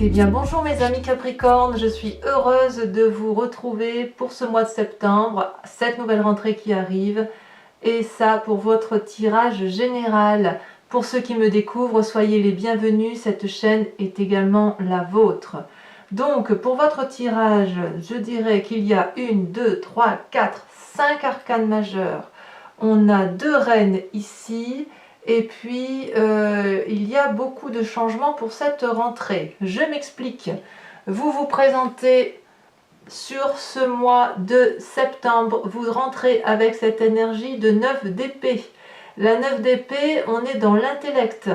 Eh bien bonjour mes amis Capricorne, je suis heureuse de vous retrouver pour ce mois de septembre, cette nouvelle rentrée qui arrive, et ça pour votre tirage général. Pour ceux qui me découvrent, soyez les bienvenus, cette chaîne est également la vôtre. Donc pour votre tirage, je dirais qu'il y a 1, 2, 3, 4, 5 arcanes majeurs. On a 2 reines ici. Et puis, il y a beaucoup de changements pour cette rentrée. Je m'explique. Vous vous présentez sur ce mois de septembre. Vous rentrez avec cette énergie de 9 d'épée. La 9 d'épée, on est dans l'intellect.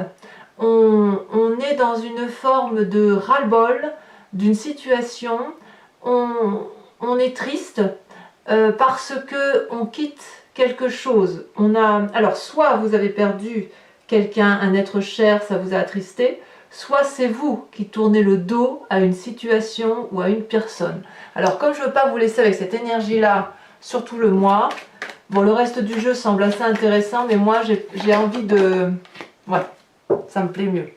On est dans une forme de ras-le-bol d'une situation. On est triste parce qu'on quitte quelque chose. Alors soit vous avez perdu quelqu'un, un être cher, ça vous a attristé, soit c'est vous qui tournez le dos à une situation ou à une personne. Alors comme je ne veux pas vous laisser avec cette énergie-là sur tout le mois, bon, le reste du jeu semble assez intéressant, mais moi j'ai envie de... Voilà, ça me plaît mieux.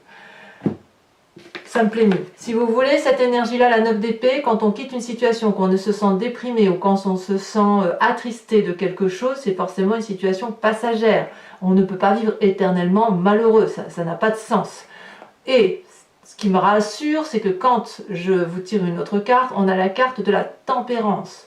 Ça me plaît mieux. Si vous voulez, cette énergie-là, la 9 d'épée, quand on quitte une situation, qu'on ne se sent déprimé ou quand on se sent attristé de quelque chose, c'est forcément une situation passagère. On ne peut pas vivre éternellement malheureux, ça n'a pas de sens. Et ce qui me rassure, c'est que quand je vous tire une autre carte, on a la carte de la tempérance.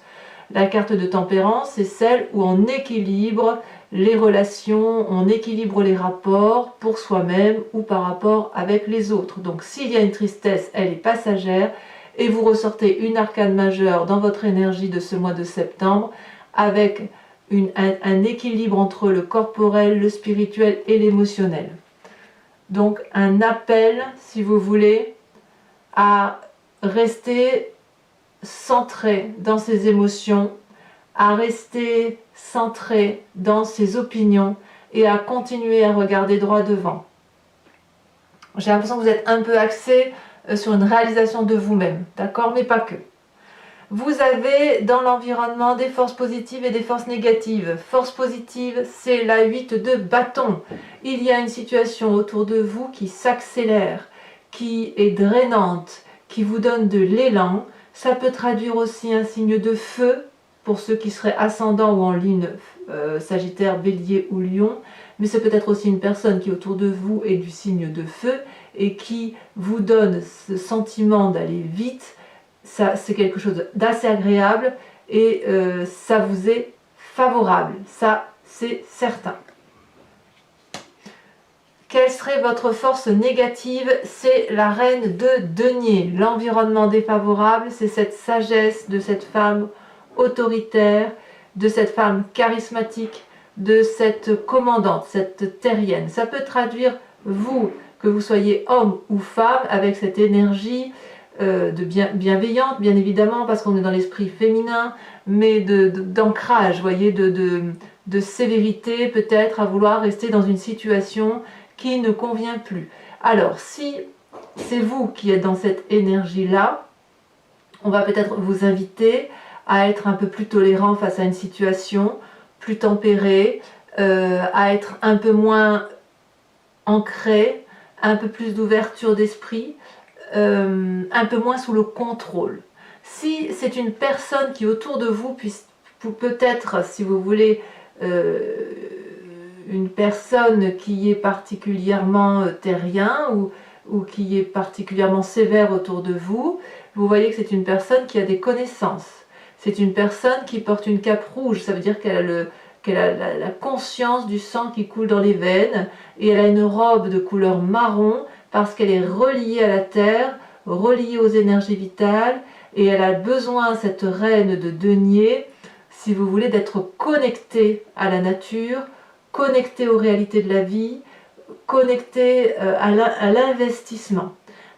La carte de tempérance, c'est celle où on équilibre les relations, on équilibre les rapports pour soi-même ou par rapport avec les autres. Donc s'il y a une tristesse, elle est passagère et vous ressortez une arcane majeure dans votre énergie de ce mois de septembre avec un équilibre entre le corporel, le spirituel et l'émotionnel. Donc un appel, si vous voulez, à rester centré dans ses émotions, à rester centré dans ses opinions et à continuer à regarder droit devant. J'ai l'impression que vous êtes un peu axé sur une réalisation de vous-même, d'accord, mais pas que. Vous avez dans l'environnement des forces positives et des forces négatives. Force positive, c'est la 8 de bâton. Il y a une situation autour de vous qui s'accélère, qui est drainante, qui vous donne de l'élan. Ça peut traduire aussi un signe de feu, pour ceux qui seraient ascendants ou en ligne Sagittaire, Bélier ou Lion, mais c'est peut-être aussi une personne qui autour de vous est du signe de feu et qui vous donne ce sentiment d'aller vite. Ça, c'est quelque chose d'assez agréable et ça vous est favorable, ça c'est certain. Quelle serait votre force négative? C'est la reine de denier. L'environnement défavorable, c'est cette sagesse de cette femme autoritaire, de cette femme charismatique, de cette commandante, cette terrienne. Ça peut traduire vous, que vous soyez homme ou femme, avec cette énergie bienveillante, bien évidemment, parce qu'on est dans l'esprit féminin, mais d'ancrage, voyez, de sévérité, peut-être, à vouloir rester dans une situation qui ne convient plus. Alors, si c'est vous qui êtes dans cette énergie-là, on va peut-être vous inviter à être un peu plus tolérant face à une situation, plus tempéré, à être un peu moins ancré, un peu plus d'ouverture d'esprit, un peu moins sous le contrôle. Si c'est une personne qui autour de vous, peut-être, si vous voulez, une personne qui est particulièrement terrien ou qui est particulièrement sévère autour de vous, vous voyez que c'est une personne qui a des connaissances. C'est une personne qui porte une cape rouge, ça veut dire qu'elle a la conscience du sang qui coule dans les veines et elle a une robe de couleur marron parce qu'elle est reliée à la terre, reliée aux énergies vitales et elle a besoin, cette reine de denier, si vous voulez, d'être connectée à la nature, connectée aux réalités de la vie, connectée à l'investissement.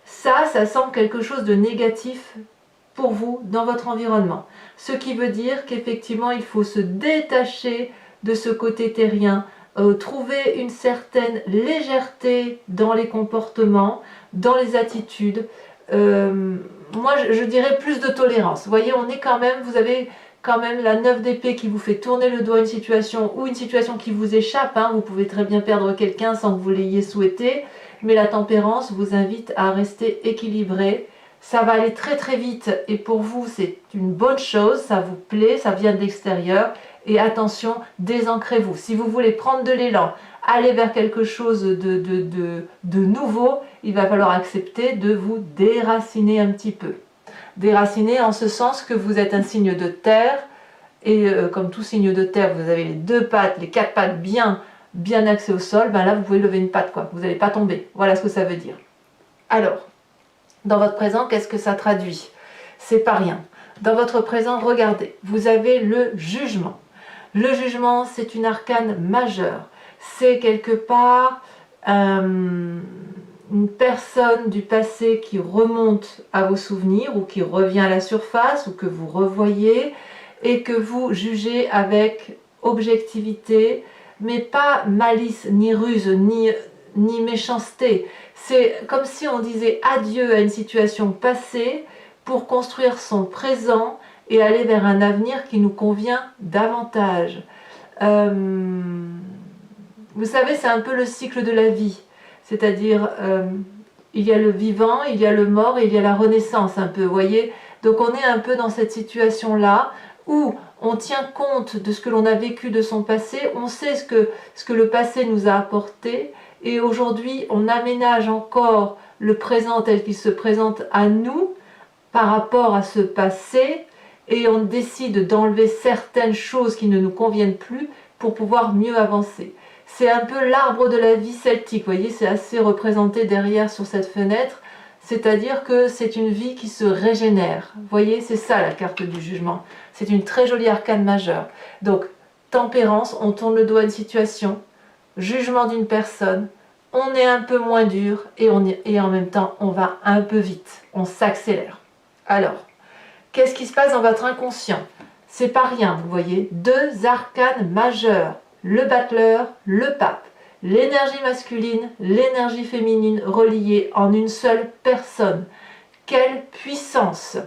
Ça semble quelque chose de négatif pour vous dans votre environnement. Ce qui veut dire qu'effectivement, il faut se détacher de ce côté terrien, trouver une certaine légèreté dans les comportements, dans les attitudes. Moi, je dirais plus de tolérance. Vous voyez, on est quand même, vous avez quand même la 9 d'épée qui vous fait tourner le dos à une situation ou une situation qui vous échappe. Hein, vous pouvez très bien perdre quelqu'un sans que vous l'ayez souhaité. mais la tempérance vous invite à rester équilibré. Ça va aller très très vite et pour vous c'est une bonne chose, ça vous plaît, ça vient de l'extérieur. Et attention, désancrez-vous. Si vous voulez prendre de l'élan, aller vers quelque chose de nouveau, il va falloir accepter de vous déraciner un petit peu. Déraciner en ce sens que vous êtes un signe de terre, et comme tout signe de terre, vous avez les deux pattes, les quatre pattes bien axées au sol, ben là vous pouvez lever une patte, quoi. Vous n'allez pas tomber. Voilà ce que ça veut dire. Alors, dans votre présent, qu'est-ce que ça traduit? C'est pas rien. Dans votre présent, regardez, vous avez le jugement. Le jugement, c'est une arcane majeure. C'est quelque part une personne du passé qui remonte à vos souvenirs ou qui revient à la surface ou que vous revoyez et que vous jugez avec objectivité, mais pas malice, ni ruse, ni méchanceté. C'est comme si on disait adieu à une situation passée pour construire son présent et aller vers un avenir qui nous convient davantage. Vous savez, c'est un peu le cycle de la vie. C'est-à-dire, il y a le vivant, il y a le mort et il y a la renaissance un peu, vous voyez. Donc on est un peu dans cette situation-là où on tient compte de ce que l'on a vécu de son passé, on sait ce que le passé nous a apporté, et aujourd'hui on aménage encore le présent tel qu'il se présente à nous par rapport à ce passé, et on décide d'enlever certaines choses qui ne nous conviennent plus pour pouvoir mieux avancer. C'est un peu l'arbre de la vie celtique, vous voyez, c'est assez représenté derrière sur cette fenêtre, c'est-à-dire que c'est une vie qui se régénère. Vous voyez, c'est ça la carte du jugement. C'est une très jolie arcane majeure. Donc, tempérance, on tourne le dos à une situation, jugement d'une personne, on est un peu moins dur et en même temps, on va un peu vite, on s'accélère. Alors, qu'est-ce qui se passe dans votre inconscient? C'est pas rien, vous voyez, deux arcanes majeures, le battleur, le pape. L'énergie masculine, l'énergie féminine reliées en une seule personne. Quelle puissance!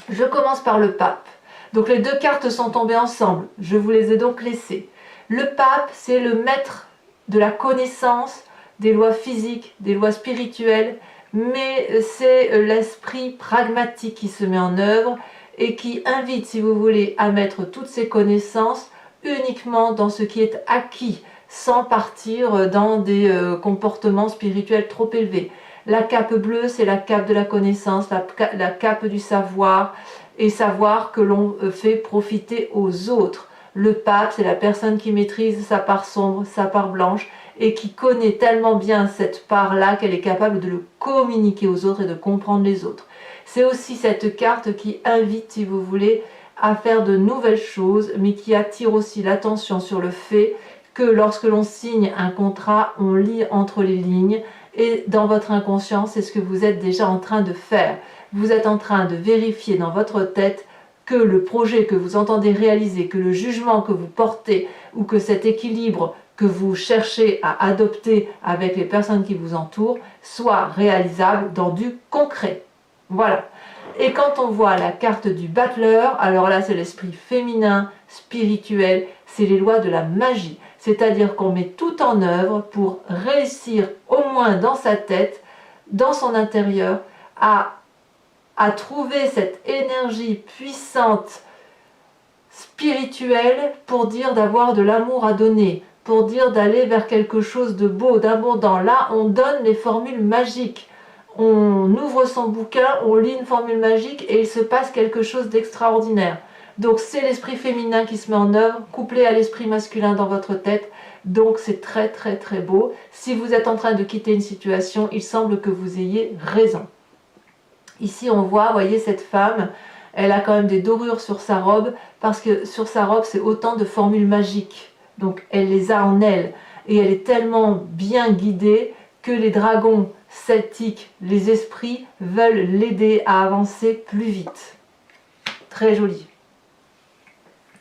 Je commence par le pape. Donc les deux cartes sont tombées ensemble, je vous les ai donc laissées. Le pape, c'est le maître de la connaissance, des lois physiques, des lois spirituelles, mais c'est l'esprit pragmatique qui se met en œuvre et qui invite, si vous voulez, à mettre toutes ces connaissances uniquement dans ce qui est acquis, sans partir dans des comportements spirituels trop élevés. La cape bleue, c'est la cape de la connaissance, la cape du savoir, et savoir que l'on fait profiter aux autres. Le pape, c'est la personne qui maîtrise sa part sombre, sa part blanche, et qui connaît tellement bien cette part-là qu'elle est capable de le communiquer aux autres et de comprendre les autres. C'est aussi cette carte qui invite, si vous voulez, à faire de nouvelles choses, mais qui attire aussi l'attention sur le fait que lorsque l'on signe un contrat, on lit entre les lignes, et dans votre inconscient, c'est ce que vous êtes déjà en train de faire. Vous êtes en train de vérifier dans votre tête que le projet que vous entendez réaliser, que le jugement que vous portez, ou que cet équilibre que vous cherchez à adopter avec les personnes qui vous entourent, soit réalisable dans du concret. Voilà. Et quand on voit la carte du battleur, alors là c'est l'esprit féminin, spirituel, c'est les lois de la magie. C'est-à-dire qu'on met tout en œuvre pour réussir, au moins dans sa tête, dans son intérieur, à trouver cette énergie puissante, spirituelle, pour dire d'avoir de l'amour à donner, pour dire d'aller vers quelque chose de beau, d'abondant. Là, on donne les formules magiques. On ouvre son bouquin, on lit une formule magique et il se passe quelque chose d'extraordinaire. Donc c'est l'esprit féminin qui se met en œuvre, couplé à l'esprit masculin dans votre tête. Donc c'est très très très beau. Si vous êtes en train de quitter une situation, il semble que vous ayez raison. Ici on voit, vous voyez cette femme, elle a quand même des dorures sur sa robe, parce que sur sa robe c'est autant de formules magiques. Donc elle les a en elle. Et elle est tellement bien guidée que les dragons celtiques, les esprits, veulent l'aider à avancer plus vite. Très joli.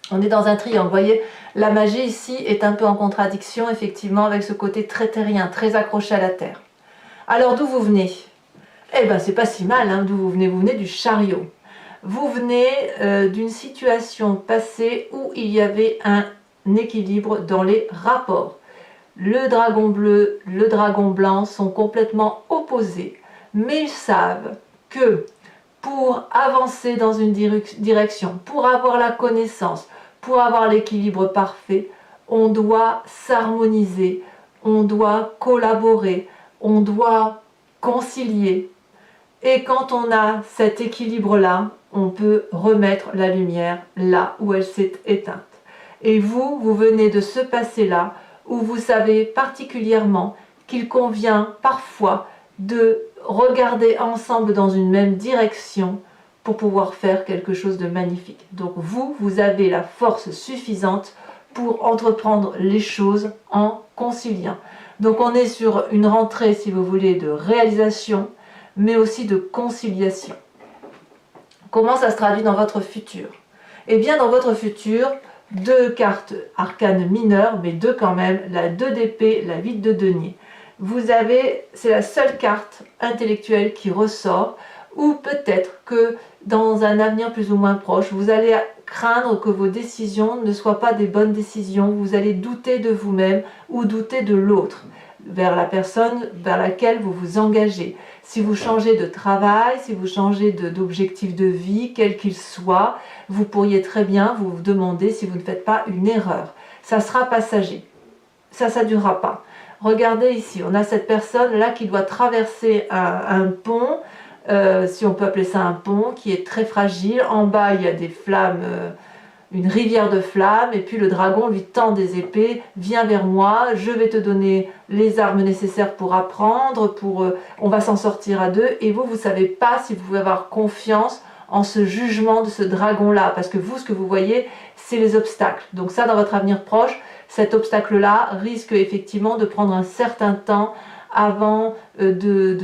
On est dans un triangle, vous voyez, la magie ici est un peu en contradiction, effectivement, avec ce côté très terrien, très accroché à la terre. Alors, d'où vous venez? Eh bien, c'est pas si mal, hein, d'où vous venez du chariot. Vous venez d'une situation passée où il y avait un équilibre dans les rapports. Le dragon bleu, le dragon blanc sont complètement opposés, mais ils savent que pour avancer dans une direction, pour avoir la connaissance, pour avoir l'équilibre parfait, on doit s'harmoniser, on doit collaborer, on doit concilier. Et quand on a cet équilibre-là, on peut remettre la lumière là où elle s'est éteinte. Et vous, vous venez de ce passé-là où vous savez particulièrement qu'il convient parfois de regarder ensemble dans une même direction pour pouvoir faire quelque chose de magnifique. Donc vous, vous avez la force suffisante pour entreprendre les choses en conciliant. Donc on est sur une rentrée, si vous voulez, de réalisation, mais aussi de conciliation. Comment ça se traduit dans votre futur? Eh bien, dans votre futur, 2 cartes arcanes mineures, mais 2 quand même, la 2 d'épée, la 8 de denier. Vous avez, c'est la seule carte intellectuelle qui ressort, ou peut-être que dans un avenir plus ou moins proche, vous allez craindre que vos décisions ne soient pas des bonnes décisions, vous allez douter de vous-même ou douter de l'autre, vers la personne vers laquelle vous vous engagez. Si vous changez de travail, si vous changez d'objectif de vie, quel qu'il soit, vous pourriez très bien vous demander si vous ne faites pas une erreur. Ça sera passager. Ça ne durera pas. Regardez ici, on a cette personne-là qui doit traverser un pont, si on peut appeler ça un pont, qui est très fragile. En bas, il y a des flammes, une rivière de flammes, et puis le dragon lui tend des épées. Viens vers moi, je vais te donner les armes nécessaires pour apprendre, on va s'en sortir à 2. Et vous, vous ne savez pas si vous pouvez avoir confiance en ce jugement de ce dragon-là, parce que vous, ce que vous voyez, c'est les obstacles. Donc ça, dans votre avenir proche, cet obstacle-là risque effectivement de prendre un certain temps avant de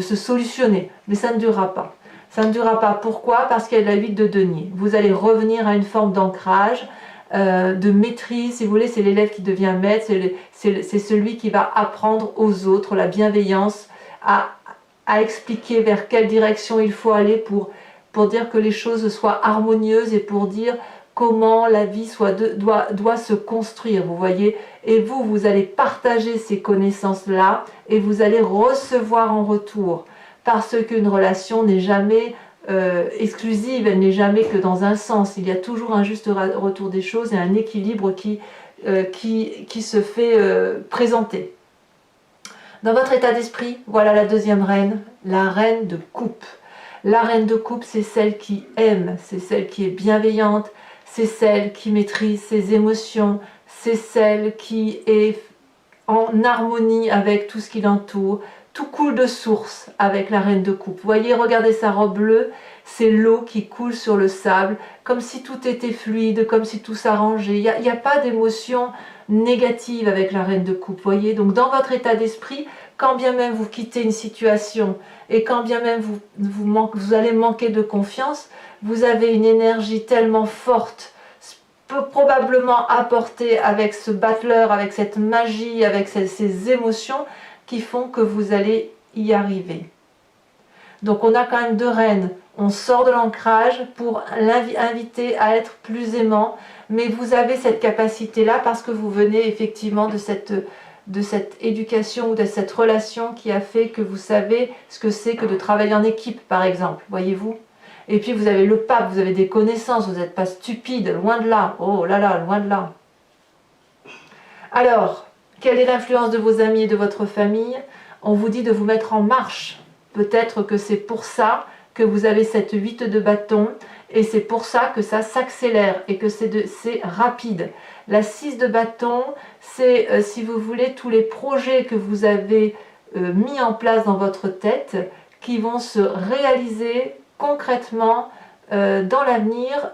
se solutionner. Mais ça ne durera pas. Ça ne durera pas. Pourquoi? Parce qu'il y a la 8 de denier. Vous allez revenir à une forme d'ancrage, de maîtrise. Si vous voulez, c'est l'élève qui devient maître, c'est celui qui va apprendre aux autres la bienveillance, à expliquer vers quelle direction il faut aller pour dire que les choses soient harmonieuses et pour dire comment la vie doit se construire, vous voyez. Et vous, vous allez partager ces connaissances-là et vous allez recevoir en retour. Parce qu'une relation n'est jamais exclusive, elle n'est jamais que dans un sens. Il y a toujours un juste retour des choses et un équilibre qui se fait présenter. Dans votre état d'esprit, voilà la deuxième reine, la reine de coupe. La reine de coupe, c'est celle qui aime, c'est celle qui est bienveillante, c'est celle qui maîtrise ses émotions, c'est celle qui est en harmonie avec tout ce qui l'entoure. Tout coule de source avec la reine de coupe. Vous voyez, regardez sa robe bleue, c'est l'eau qui coule sur le sable, comme si tout était fluide, comme si tout s'arrangeait. Il n'y a pas d'émotion négative avec la reine de coupe, vous voyez. Donc dans votre état d'esprit, quand bien même vous quittez une situation et quand bien même vous allez manquer de confiance, vous avez une énergie tellement forte, probablement apportée avec ce battleur, avec cette magie, avec ces émotions qui font que vous allez y arriver. Donc on a quand même 2 reines. On sort de l'ancrage pour l'inviter à être plus aimant, mais vous avez cette capacité-là parce que vous venez effectivement de cette éducation ou de cette relation qui a fait que vous savez ce que c'est que de travailler en équipe, par exemple, voyez-vous. Et puis vous avez le pape, vous avez des connaissances, vous n'êtes pas stupide, loin de là. Oh là là, loin de là. Alors, quelle est l'influence de vos amis et de votre famille? On vous dit de vous mettre en marche. Peut-être que c'est pour ça que vous avez cette 8 de bâton et c'est pour ça que ça s'accélère et que c'est rapide. La 6 de bâton, c'est, si vous voulez, tous les projets que vous avez mis en place dans votre tête qui vont se réaliser concrètement dans l'avenir,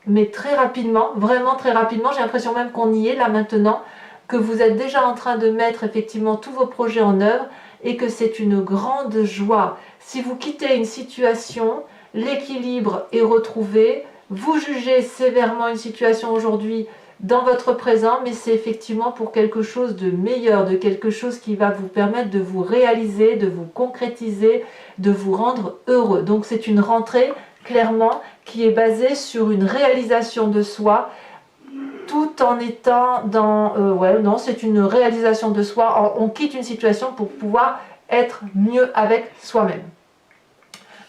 mais très rapidement, vraiment très rapidement. J'ai l'impression même qu'on y est là maintenant, que vous êtes déjà en train de mettre effectivement tous vos projets en œuvre et que c'est une grande joie. Si vous quittez une situation, l'équilibre est retrouvé, vous jugez sévèrement une situation aujourd'hui dans votre présent, mais c'est effectivement pour quelque chose de meilleur, de quelque chose qui va vous permettre de vous réaliser, de vous concrétiser, de vous rendre heureux. Donc c'est une rentrée clairement qui est basée sur une réalisation de soi. tout en étant dans... ouais, non, c'est une réalisation de soi. On quitte une situation pour pouvoir être mieux avec soi-même.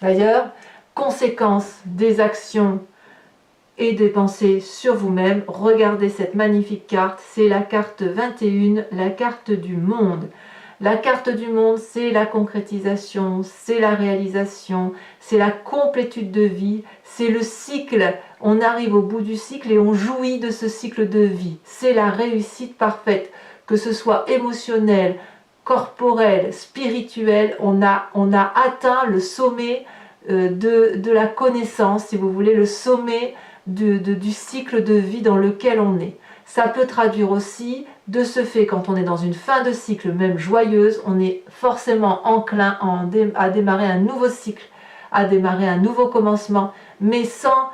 D'ailleurs, conséquence des actions et des pensées sur vous-même, regardez cette magnifique carte, c'est la carte 21, la carte du monde. La carte du monde, c'est la concrétisation, c'est la réalisation, c'est la complétude de vie, c'est le cycle. On arrive au bout du cycle et on jouit de ce cycle de vie. C'est la réussite parfaite, que ce soit émotionnel, corporel, spirituel. On a atteint le sommet de la connaissance, si vous voulez, le sommet du cycle de vie dans lequel on est. Ça peut traduire aussi, de ce fait, quand on est dans une fin de cycle, même joyeuse, on est forcément enclin à démarrer un nouveau cycle, à démarrer un nouveau commencement, mais sans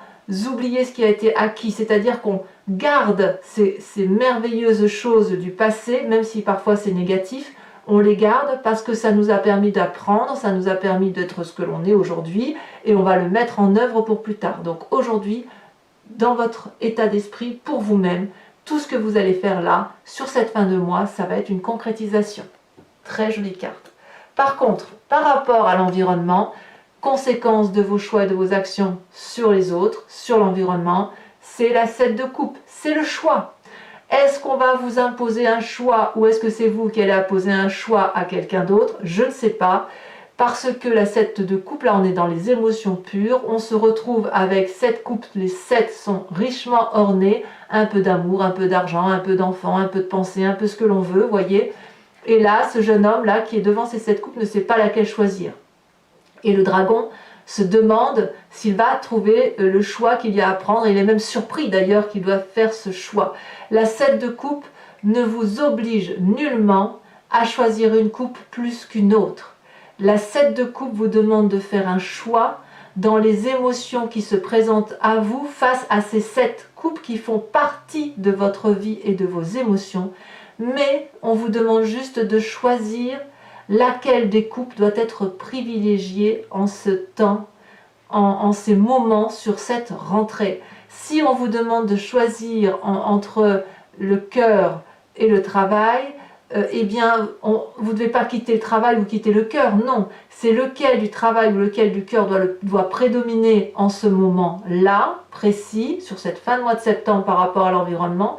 oublier ce qui a été acquis, c'est-à-dire qu'on garde ces merveilleuses choses du passé, même si parfois c'est négatif, on les garde parce que ça nous a permis d'apprendre, ça nous a permis d'être ce que l'on est aujourd'hui, et on va le mettre en œuvre pour plus tard. Donc aujourd'hui, dans votre état d'esprit, pour vous-même, tout ce que vous allez faire là, sur cette fin de mois, ça va être une concrétisation. Très jolie carte. Par contre, par rapport à l'environnement, conséquence de vos choix et de vos actions sur les autres, sur l'environnement, c'est la 7 de coupe, c'est le choix. Est-ce qu'on va vous imposer un choix ou est-ce que c'est vous qui allez imposer un choix à quelqu'un d'autre? Je ne sais pas. Parce que la 7 de coupe, là on est dans les émotions pures, on se retrouve avec 7 coupes, les 7 sont richement ornées, un peu d'amour, un peu d'argent, un peu d'enfants, un peu de pensée, un peu ce que l'on veut, voyez. Et là, ce jeune homme là qui est devant ces 7 coupes ne sait pas laquelle choisir. Et le dragon se demande s'il va trouver le choix qu'il y a à prendre, il est même surpris d'ailleurs qu'il doit faire ce choix. La 7 de coupe ne vous oblige nullement à choisir une coupe plus qu'une autre. La 7 de coupe vous demande de faire un choix dans les émotions qui se présentent à vous face à ces 7 coupes qui font partie de votre vie et de vos émotions. Mais on vous demande juste de choisir laquelle des coupes doit être privilégiée en ce temps, en ces moments sur cette rentrée. Si on vous demande de choisir entre le cœur et le travail, eh bien, vous ne devez pas quitter le travail ou quitter le cœur, non. C'est lequel du travail ou lequel du cœur doit prédominer en ce moment-là, précis, sur cette fin de mois de septembre par rapport à l'environnement,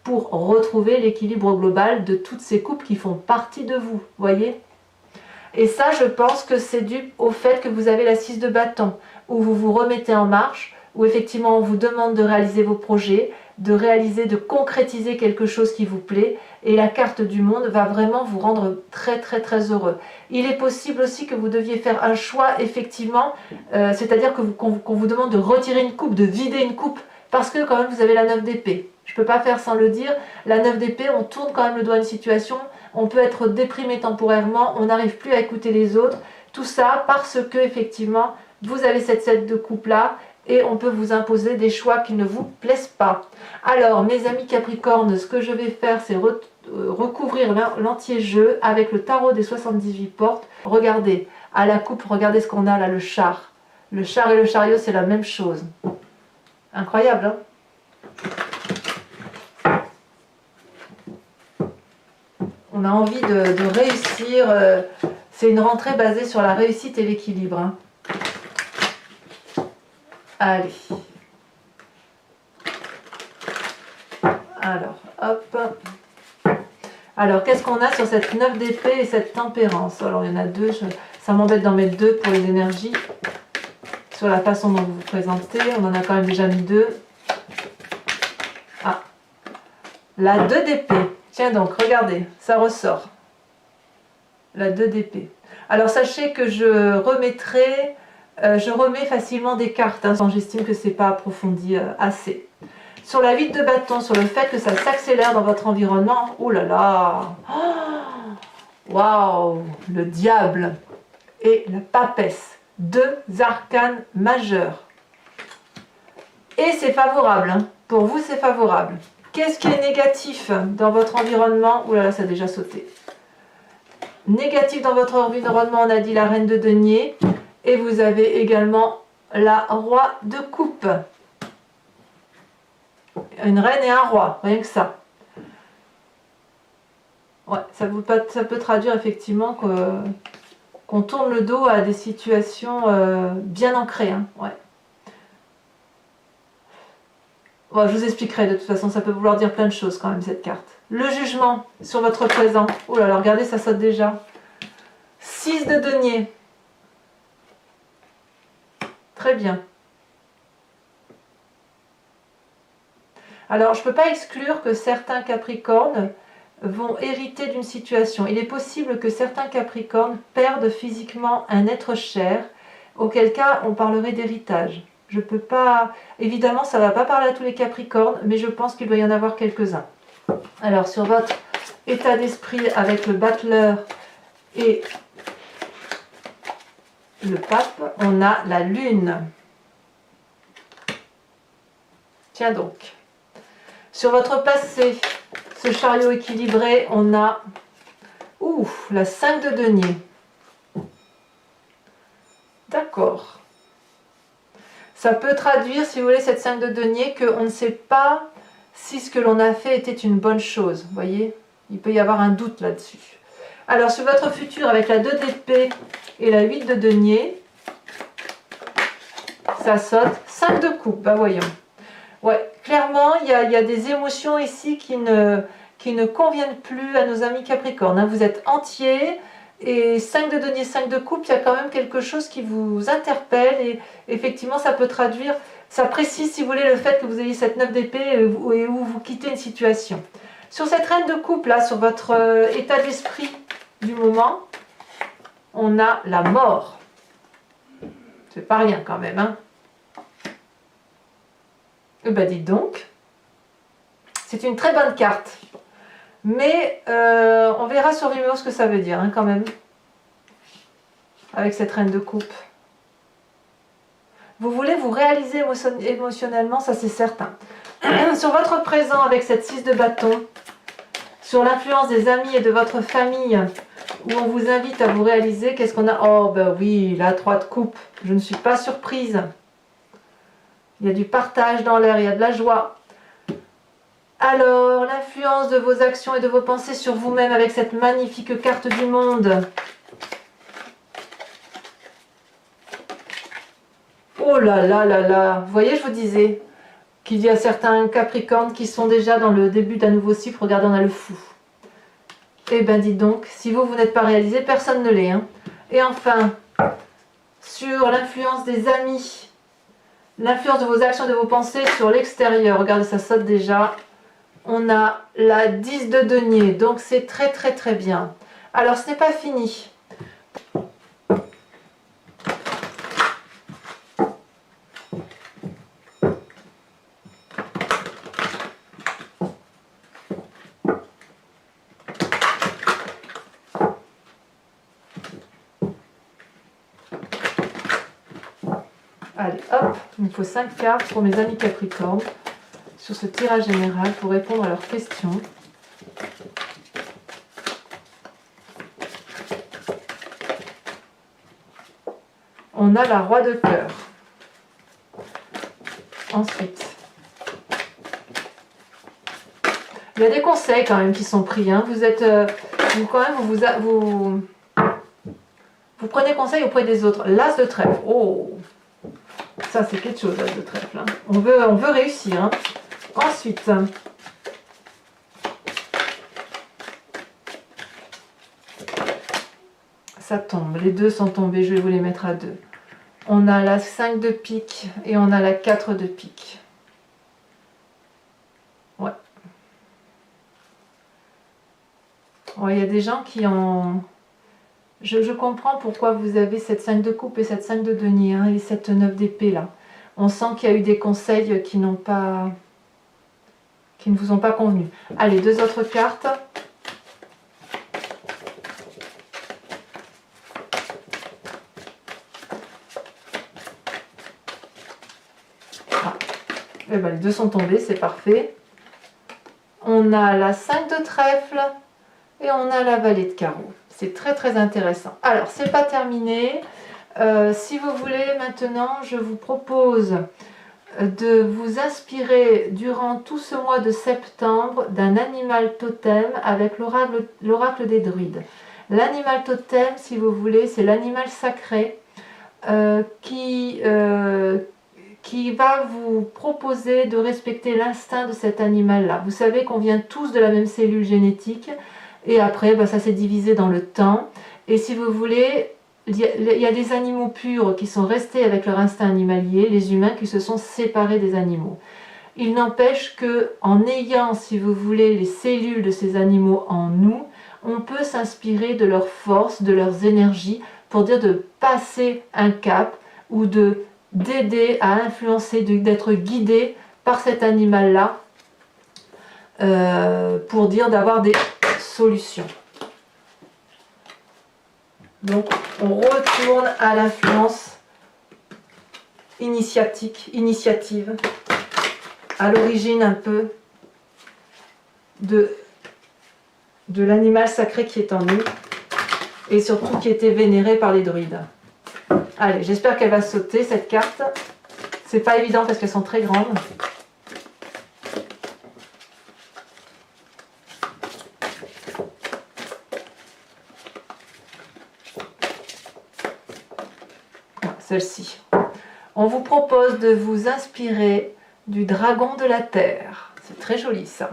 pour retrouver l'équilibre global de toutes ces coupes qui font partie de vous, voyez. Et ça, je pense que c'est dû au fait que vous avez la 6 de bâton, où vous vous remettez en marche, où effectivement on vous demande de réaliser vos projets, de concrétiser quelque chose qui vous plaît, et la carte du monde va vraiment vous rendre très très très heureux. Il est possible aussi que vous deviez faire un choix effectivement, c'est-à-dire qu'on vous demande de retirer une coupe, de vider une coupe, parce que quand même vous avez la 9 d'épée. Je ne peux pas faire sans le dire, la 9 d'épée, on tourne quand même le doigt à une situation, on peut être déprimé temporairement, on n'arrive plus à écouter les autres, tout ça parce que effectivement vous avez cette 7 de coupe là, et on peut vous imposer des choix qui ne vous plaisent pas. Alors, mes amis Capricorne, ce que je vais faire, c'est recouvrir l'entier-jeu avec le tarot des 78 portes. Regardez, à la coupe, regardez ce qu'on a là, le char. Le char et le chariot, c'est la même chose. Incroyable, hein? On a envie de réussir. C'est une rentrée basée sur la réussite et l'équilibre, hein. Allez. Alors, hop. Alors, qu'est-ce qu'on a sur cette 9 d'épée et cette tempérance? Alors, il y en a deux. Ça m'embête d'en mettre deux pour les énergies. Sur la façon dont vous vous présentez. On en a quand même déjà mis deux. Ah. La 2 d'épée. Tiens donc, regardez. Ça ressort. La 2 d'épée. Alors, sachez que je remettrai... je remets facilement des cartes, hein, quand j'estime que c'est pas approfondi assez. Sur la 8 de bâton, sur le fait que ça s'accélère dans votre environnement, oh là là, waouh, le diable et la papesse, deux arcanes majeurs. Et c'est favorable, hein. Pour vous c'est favorable. Qu'est-ce qui est négatif dans votre environnement? Oh là là, ça a déjà sauté. Négatif dans votre environnement, on a dit la reine de denier. Et vous avez également la roi de coupe. Une reine et un roi, rien que ça. Ouais, ça peut traduire effectivement qu'on tourne le dos à des situations bien ancrées. Hein, ouais. Bon, je vous expliquerai, de toute façon, ça peut vouloir dire plein de choses quand même, cette carte. Le jugement sur votre présent. Oh là là, regardez, ça saute déjà. 6 de denier. Très bien. Alors, je ne peux pas exclure que certains Capricornes vont hériter d'une situation. Il est possible que certains Capricornes perdent physiquement un être cher, auquel cas on parlerait d'héritage. Je peux pas... Évidemment, ça ne va pas parler à tous les Capricornes, mais je pense qu'il doit y en avoir quelques-uns. Alors, sur votre état d'esprit avec le battleur et le pape, on a la lune. Tiens donc. Sur votre passé, ce chariot équilibré, on a la 5 de denier. D'accord. Ça peut traduire, si vous voulez, cette 5 de denier, qu'on ne sait pas si ce que l'on a fait était une bonne chose. Vous voyez? Il peut y avoir un doute là-dessus. Alors, sur votre futur, avec la 2 d'épée et la 8 de denier, ça saute 5 de coupe. Ben voyons. Ouais, clairement, il y a des émotions ici qui ne conviennent plus à nos amis Capricorne. Hein. Vous êtes entiers et 5 de denier, 5 de coupe, il y a quand même quelque chose qui vous interpelle et effectivement, ça peut traduire, ça précise, si vous voulez, le fait que vous ayez cette 9 d'épée et où vous quittez une situation. Sur cette reine de coupe, là, sur votre état d'esprit du moment, on a la mort. C'est pas rien quand même, hein. Ben dites donc, c'est une très bonne carte, mais on verra sur Vimeo ce que ça veut dire hein, quand même, avec cette reine de coupe. Vous voulez vous réaliser émotionnellement, ça c'est certain. Sur votre présent avec cette 6 de bâton, sur l'influence des amis et de votre famille, où on vous invite à vous réaliser, qu'est-ce qu'on a? Oh ben oui, la 3 de coupe, je ne suis pas surprise. Il y a du partage dans l'air, il y a de la joie. Alors, l'influence de vos actions et de vos pensées sur vous-même avec cette magnifique carte du monde. Oh là là là là. Vous voyez, je vous disais qu'il y a certains Capricornes qui sont déjà dans le début d'un nouveau cycle. Regardez, on a le fou. Eh bien, dites donc, si vous n'êtes pas réalisé, personne ne l'est. Hein. Et enfin, sur l'influence des amis, l'influence de vos actions et de vos pensées sur l'extérieur. Regardez, ça saute déjà. On a la 10 de denier, donc c'est très très très bien. Alors, ce n'est pas fini. Allez, hop, il me faut 5 cartes pour mes amis Capricorne sur ce tirage général pour répondre à leurs questions. On a la roi de cœur. Ensuite, il y a des conseils quand même qui sont pris. Hein. Vous êtes, vous prenez conseil auprès des autres. L'as de trèfle. Oh, ça c'est quelque chose, l'as de trèfle. Hein. On veut réussir. Hein. Ensuite, ça tombe. Les deux sont tombés. Je vais vous les mettre à deux. On a la 5 de pique et on a la 4 de pique. Ouais. Ouais, il y a des gens qui ont... Je comprends pourquoi vous avez cette 5 de coupe et cette 5 de denier hein, et cette 9 d'épée là. On sent qu'il y a eu des conseils qui ne vous ont pas convenu. Allez, deux autres cartes. Ah. Et ben, les deux sont tombés, c'est parfait. On a la 5 de trèfle et on a la vallée de carreau. C'est très très intéressant. Alors, c'est pas terminé. Si vous voulez, maintenant, je vous propose de vous inspirer durant tout ce mois de septembre d'un animal totem avec l'oracle des druides. L'animal totem, si vous voulez, c'est l'animal sacré qui va vous proposer de respecter l'instinct de cet animal-là. Vous savez qu'on vient tous de la même cellule génétique et après, ça s'est divisé dans le temps. Et si vous voulez, il y a des animaux purs qui sont restés avec leur instinct animalier, les humains qui se sont séparés des animaux. Il n'empêche que, en ayant, si vous voulez, les cellules de ces animaux en nous, on peut s'inspirer de leur force, de leurs énergies, pour dire de passer un cap ou d'aider à influencer, d'être guidé par cet animal-là, pour dire d'avoir des solutions. Donc, on retourne à l'influence initiative, à l'origine un peu de l'animal sacré qui est en nous et surtout qui était vénéré par les druides. Allez, j'espère qu'elle va sauter cette carte. C'est pas évident parce qu'elles sont très grandes. Celle-ci. On vous propose de vous inspirer du dragon de la terre. C'est très joli ça.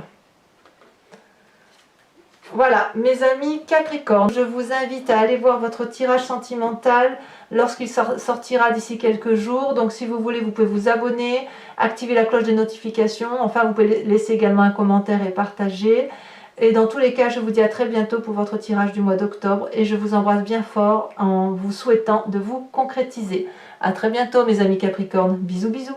Voilà, mes amis Capricorne, je vous invite à aller voir votre tirage sentimental lorsqu'il sortira d'ici quelques jours. Donc si vous voulez, vous pouvez vous abonner, activer la cloche des notifications. Enfin, vous pouvez laisser également un commentaire et partager. Et dans tous les cas, je vous dis à très bientôt pour votre tirage du mois d'octobre. Et je vous embrasse bien fort en vous souhaitant de vous concrétiser. À très bientôt mes amis Capricorne. Bisous bisous.